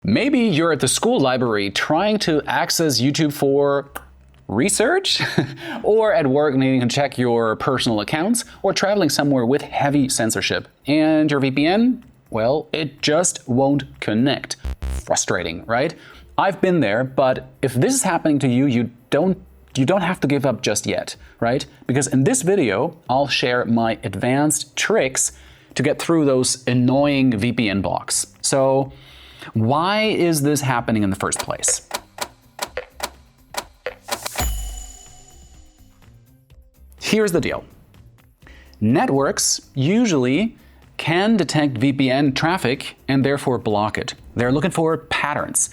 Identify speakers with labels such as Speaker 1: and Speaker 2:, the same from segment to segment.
Speaker 1: Maybe you're at the school library trying to access YouTube for research, or at work needing to check your personal accounts, or traveling somewhere with heavy censorship. And your VPN, well, it just won't connect. Frustrating, right? I've been there, but if this is happening to you, you don't have to give up just yet, right? Because in this video, I'll share my advanced tricks to get through those annoying VPN blocks. So, why is this happening in the first place? Here's the deal. Networks usually can detect VPN traffic and therefore block it. They're looking for patterns,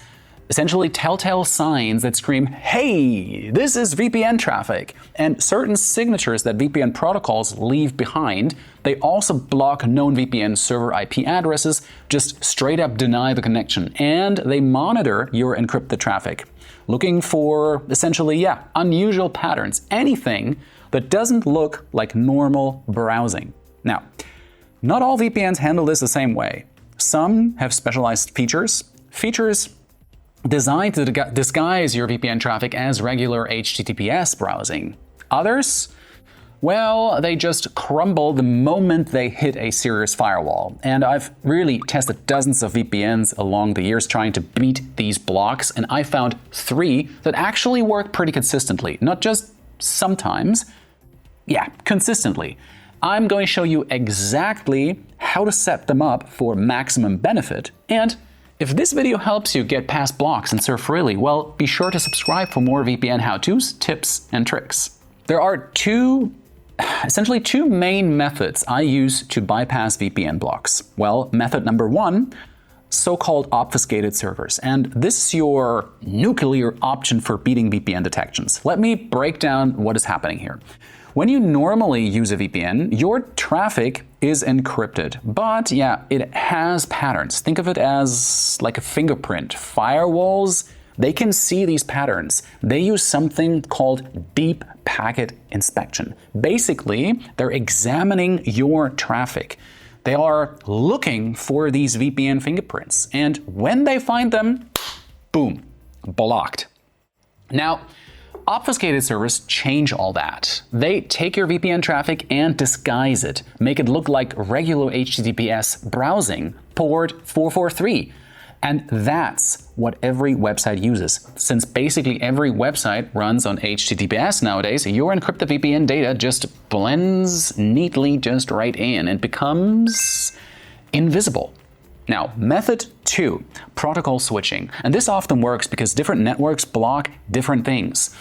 Speaker 1: essentially telltale signs that scream, hey, this is VPN traffic. And certain signatures that VPN protocols leave behind, they also block known VPN server IP addresses, just straight up deny the connection. And they monitor your encrypted traffic, looking for essentially, unusual patterns, anything that doesn't look like normal browsing. Now, not all VPNs handle this the same way. Some have specialized features designed to disguise your VPN traffic as regular HTTPS browsing. Others, well, they just crumble the moment they hit a serious firewall. And I've really tested dozens of VPNs along the years trying to beat these blocks, and I found 3 that actually work pretty consistently. Not just sometimes, consistently. I'm going to show you exactly how to set them up for maximum benefit. And if this video helps you get past blocks and surf freely, well, be sure to subscribe for more VPN how-tos, tips, and tricks. There are essentially two main methods I use to bypass VPN blocks. Well, method number 1, so-called obfuscated servers. And this is your nuclear option for beating VPN detections. Let me break down what is happening here. When you normally use a VPN, your traffic is encrypted, but it has patterns. Think of it as like a fingerprint. Firewalls, they can see these patterns. They use something called deep packet inspection. Basically, they're examining your traffic. They are looking for these VPN fingerprints, and when they find them, boom, blocked. Now, obfuscated servers change all that. They take your VPN traffic and disguise it, make it look like regular HTTPS browsing, port 443. And that's what every website uses. Since basically every website runs on HTTPS nowadays, your encrypted VPN data just blends neatly just right in and becomes invisible. Now, method 2, protocol switching. And this often works because different networks block different things.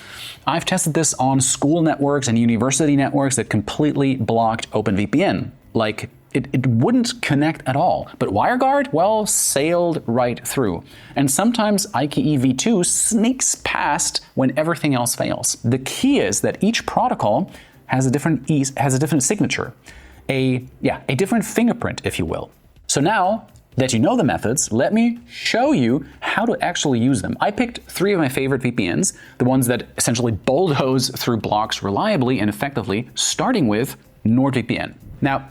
Speaker 1: I've tested this on school networks and university networks that completely blocked OpenVPN. Like, it wouldn't connect at all. But WireGuard, well, sailed right through. And sometimes IKEv2 sneaks past when everything else fails. The key is that each protocol has a different signature, a different fingerprint, if you will. So now that you know the methods, let me show you how to actually use them. I picked 3 of my favorite VPNs, the ones that essentially bulldoze through blocks reliably and effectively, starting with NordVPN. Now,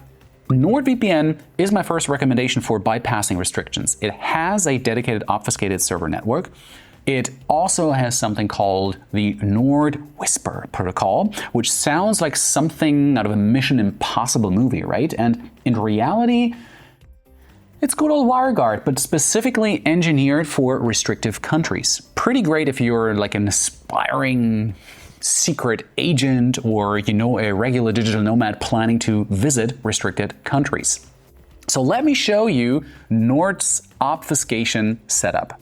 Speaker 1: NordVPN is my first recommendation for bypassing restrictions. It has a dedicated obfuscated server network. It also has something called the Nord Whisper protocol, which sounds like something out of a Mission Impossible movie, right? And in reality, it's good old WireGuard, but specifically engineered for restrictive countries. Pretty great if you're like an aspiring secret agent or, a regular digital nomad planning to visit restricted countries. So let me show you Nord's obfuscation setup.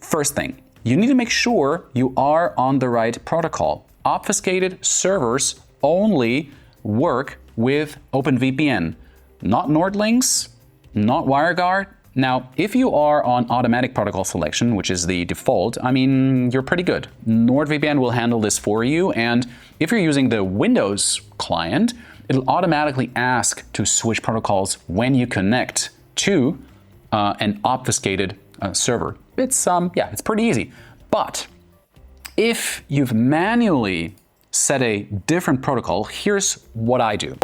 Speaker 1: First thing, you need to make sure you are on the right protocol. Obfuscated servers only work with OpenVPN, not NordLynx, not WireGuard. Now, if you are on automatic protocol selection, which is the default, you're pretty good. NordVPN will handle this for you, and if you're using the Windows client, it'll automatically ask to switch protocols when you connect to an obfuscated server. It's pretty easy. But if you've manually set a different protocol, here's what I do.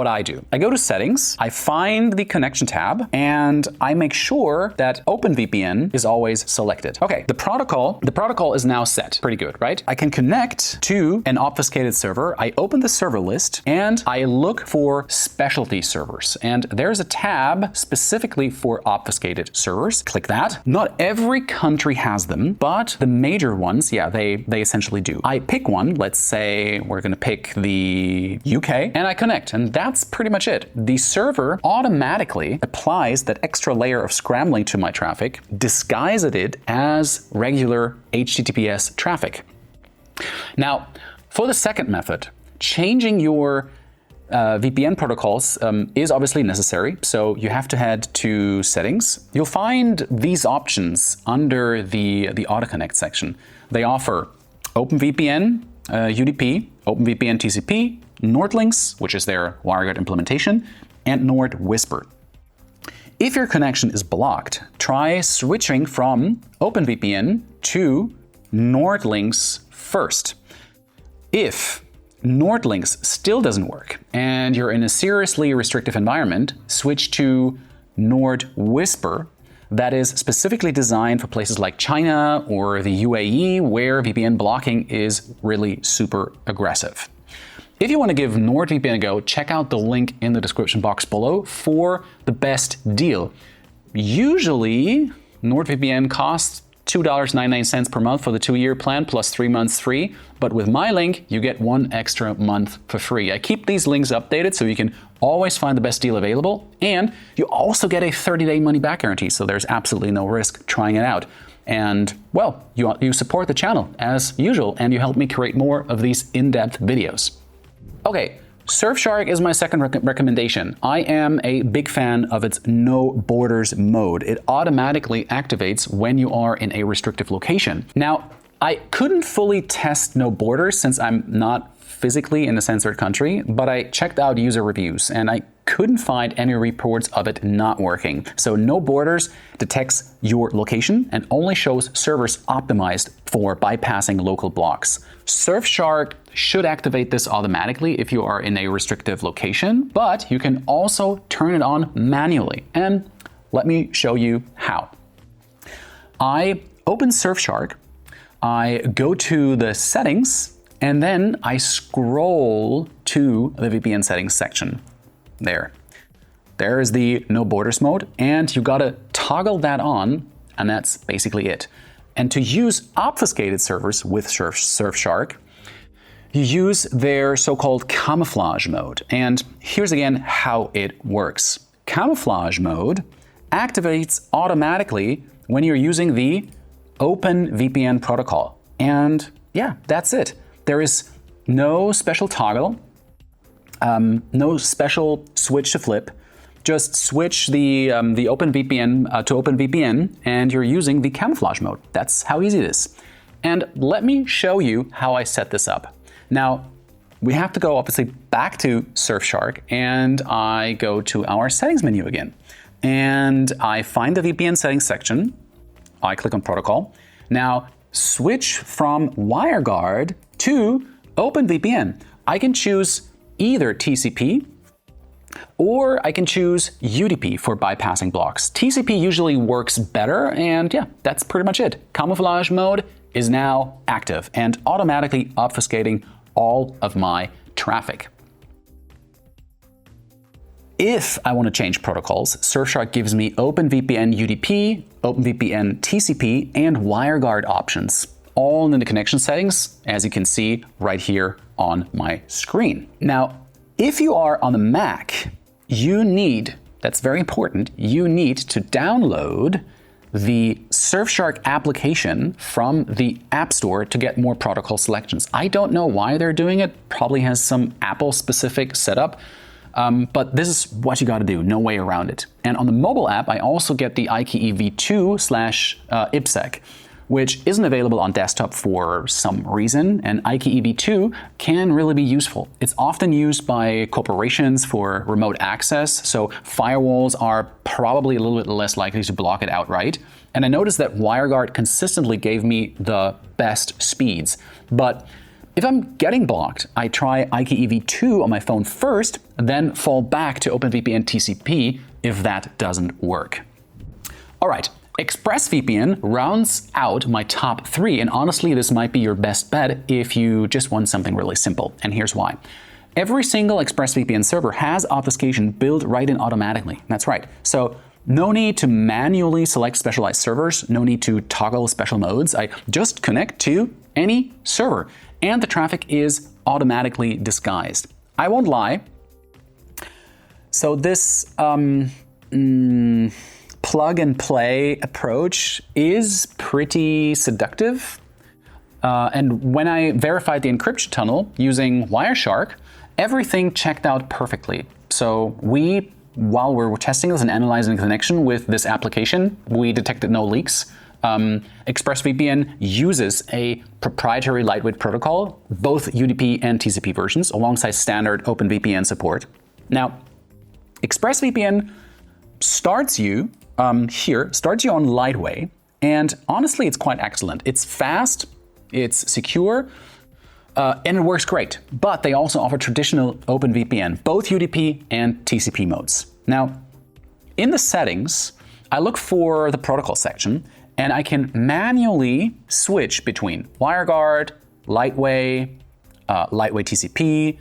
Speaker 1: I go to settings, I find the connection tab, and I make sure that OpenVPN is always selected. Okay, the protocol is now set. Pretty good, right? I can connect to an obfuscated server. I open the server list and I look for specialty servers. And there's a tab specifically for obfuscated servers. Click that. Not every country has them, but the major ones, yeah, they essentially do. I pick one, let's say we're going to pick the UK, and I connect, and that's pretty much it. The server automatically applies that extra layer of scrambling to my traffic, disguises it as regular HTTPS traffic. Now, for the second method, changing your VPN protocols is obviously necessary, so you have to head to settings. You'll find these options under the AutoConnect section. They offer OpenVPN, UDP, OpenVPN TCP, NordLynx, which is their WireGuard implementation, and NordWhisper. If your connection is blocked, try switching from OpenVPN to NordLynx first. If NordLynx still doesn't work and you're in a seriously restrictive environment, switch to NordWhisper. That is specifically designed for places like China or the UAE, where VPN blocking is really super aggressive. If you want to give NordVPN a go, check out the link in the description box below for the best deal. Usually, NordVPN costs $2.99 per month for the 2-year plan plus 3 months free, but with my link, you get 1 extra month for free. I keep these links updated so you can always find the best deal available, and you also get a 30-day money-back guarantee, so there's absolutely no risk trying it out. And, well, you support the channel as usual, and you help me create more of these in-depth videos. Okay. Surfshark is my second recommendation. I am a big fan of its no borders mode. It automatically activates when you are in a restrictive location. Now, I couldn't fully test no borders since I'm not physically in a censored country, but I checked out user reviews and I couldn't find any reports of it not working. So no borders detects your location and only shows servers optimized for bypassing local blocks. Surfshark should activate this automatically if you are in a restrictive location, but you can also turn it on manually. And let me show you how. I open Surfshark, I go to the settings, and then I scroll to the VPN settings section. There is the no borders mode, and you gotta toggle that on, and that's basically it. And to use obfuscated servers with Surfshark, you use their so-called camouflage mode. And here's again how it works. Camouflage mode activates automatically when you're using the OpenVPN protocol. And yeah, that's it. There is no special toggle, no special switch to flip. Just switch the OpenVPN to OpenVPN and you're using the camouflage mode. That's how easy it is. And let me show you how I set this up. Now, we have to go obviously back to Surfshark and I go to our settings menu again. And I find the VPN settings section. I click on protocol. Now, switch from WireGuard to OpenVPN. I can choose either TCP or I can choose UDP for bypassing blocks. TCP usually works better, and yeah, that's pretty much it. Camouflage mode is now active and automatically obfuscating all of my traffic. If I want to change protocols, Surfshark gives me OpenVPN UDP, OpenVPN TCP, and WireGuard options, all in the connection settings, as you can see right here on my screen. Now, if you are on the Mac, that's very important, you need to download the Surfshark application from the App Store to get more protocol selections. I don't know why they're doing it, probably has some Apple-specific setup, but this is what you gotta do, no way around it. And on the mobile app, I also get the IKE v2/IPsec, which isn't available on desktop for some reason, and IKE v2 can really be useful. It's often used by corporations for remote access, so firewalls are probably a little bit less likely to block it outright. And I noticed that WireGuard consistently gave me the best speeds, but If I'm getting blocked, I try IKEv2 on my phone first, then fall back to OpenVPN TCP if that doesn't work. All right, ExpressVPN rounds out my top 3, and honestly, this might be your best bet if you just want something really simple, and here's why. Every single ExpressVPN server has obfuscation built right in automatically. That's right. So no need to manually select specialized servers, no need to toggle special modes. I just connect to any server, and the traffic is automatically disguised. I won't lie. So this plug and play approach is pretty seductive. And when I verified the encryption tunnel using Wireshark, everything checked out perfectly. So while we were testing this and analyzing the connection with this application, we detected no leaks. ExpressVPN uses a proprietary lightweight protocol, both UDP and TCP versions, alongside standard OpenVPN support. Now, ExpressVPN starts you on lightweight, and honestly, it's quite excellent. It's fast, it's secure, and it works great. But they also offer traditional OpenVPN, both UDP and TCP modes. Now, in the settings, I look for the protocol section, and I can manually switch between WireGuard, Lightway, Lightway TCP,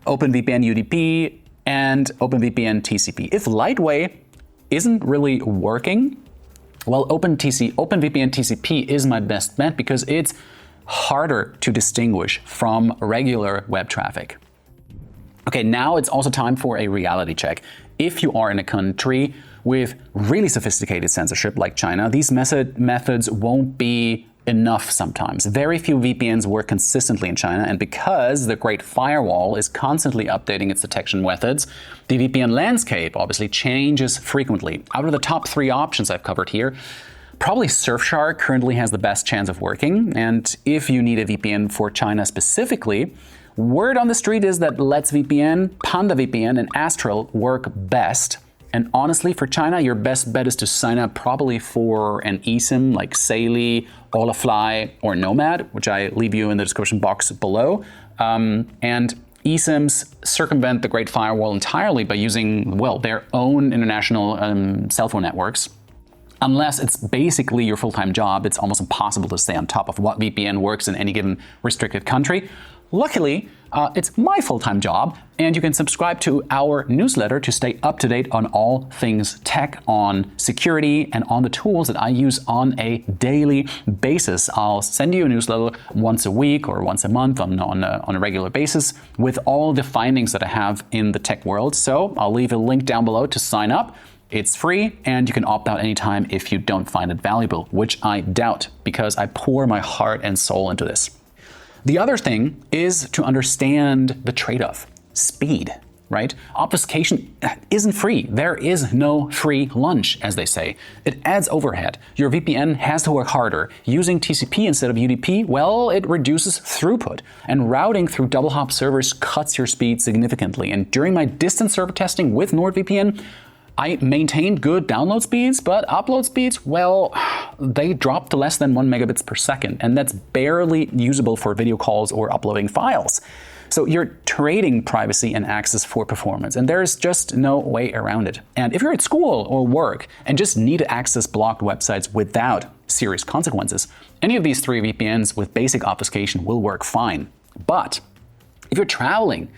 Speaker 1: OpenVPN UDP, and OpenVPN TCP. If Lightway isn't really working, well, OpenVPN TCP is my best bet because it's harder to distinguish from regular web traffic. Okay, now it's also time for a reality check. If you are in a country with really sophisticated censorship like China, these methods won't be enough sometimes. Very few VPNs work consistently in China, and because the Great Firewall is constantly updating its detection methods, the VPN landscape obviously changes frequently. Out of the top 3 options I've covered here, probably Surfshark currently has the best chance of working, and if you need a VPN for China specifically, word on the street is that Let's VPN, Panda VPN, and Astral work best. And honestly, for China, your best bet is to sign up probably for an eSIM like Saily, Olafly, or Nomad, which I leave you in the description box below. And eSIMs circumvent the Great Firewall entirely by using, well, their own international cell phone networks. Unless it's basically your full-time job, it's almost impossible to stay on top of what VPN works in any given restricted country. Luckily, it's my full-time job, and you can subscribe to our newsletter to stay up to date on all things tech, on security, and on the tools that I use on a daily basis. I'll send you a newsletter once a week or once a month on a regular basis with all the findings that I have in the tech world. So I'll leave a link down below to sign up. It's free, and you can opt out anytime if you don't find it valuable, which I doubt because I pour my heart and soul into this. The other thing is to understand the trade-off, speed, right? Obfuscation isn't free. There is no free lunch, as they say. It adds overhead. Your VPN has to work harder. Using TCP instead of UDP, well, it reduces throughput. And routing through double hop servers cuts your speed significantly. And during my distance server testing with NordVPN, I maintained good download speeds, but upload speeds, well, they dropped to less than 1 megabits per second, and that's barely usable for video calls or uploading files. So you're trading privacy and access for performance, and there's just no way around it. And if you're at school or work and just need to access blocked websites without serious consequences, any of these 3 VPNs with basic obfuscation will work fine. But if you're traveling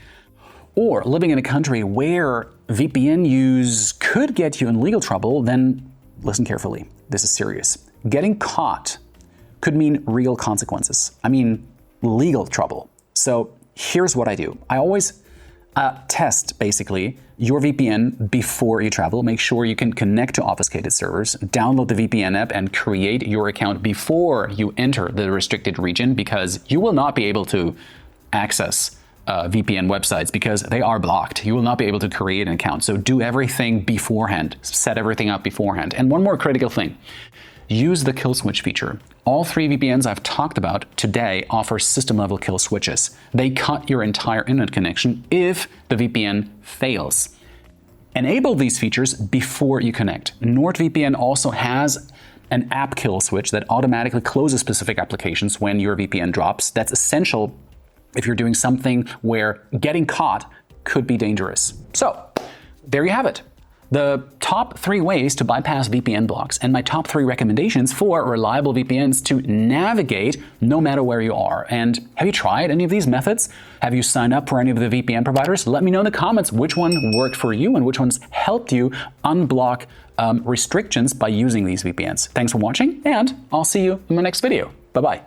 Speaker 1: or living in a country where VPN use could get you in legal trouble, then listen carefully. This is serious. Getting caught could mean real consequences. I mean, legal trouble. So here's what I do. I always test, basically, your VPN before you travel. Make sure you can connect to obfuscated servers, download the VPN app, and create your account before you enter the restricted region, because you will not be able to access VPN websites because they are blocked. You will not be able to create an account. So do everything beforehand. Set everything up beforehand. And one more critical thing. Use the kill switch feature. All 3 VPNs I've talked about today offer system-level kill switches. They cut your entire internet connection if the VPN fails. Enable these features before you connect. NordVPN also has an app kill switch that automatically closes specific applications when your VPN drops. That's essential if you're doing something where getting caught could be dangerous. So, there you have it. The top 3 ways to bypass VPN blocks and my top 3 recommendations for reliable VPNs to navigate no matter where you are. And have you tried any of these methods? Have you signed up for any of the VPN providers? Let me know in the comments which one worked for you and which ones helped you unblock restrictions by using these VPNs. Thanks for watching, and I'll see you in my next video. Bye-bye.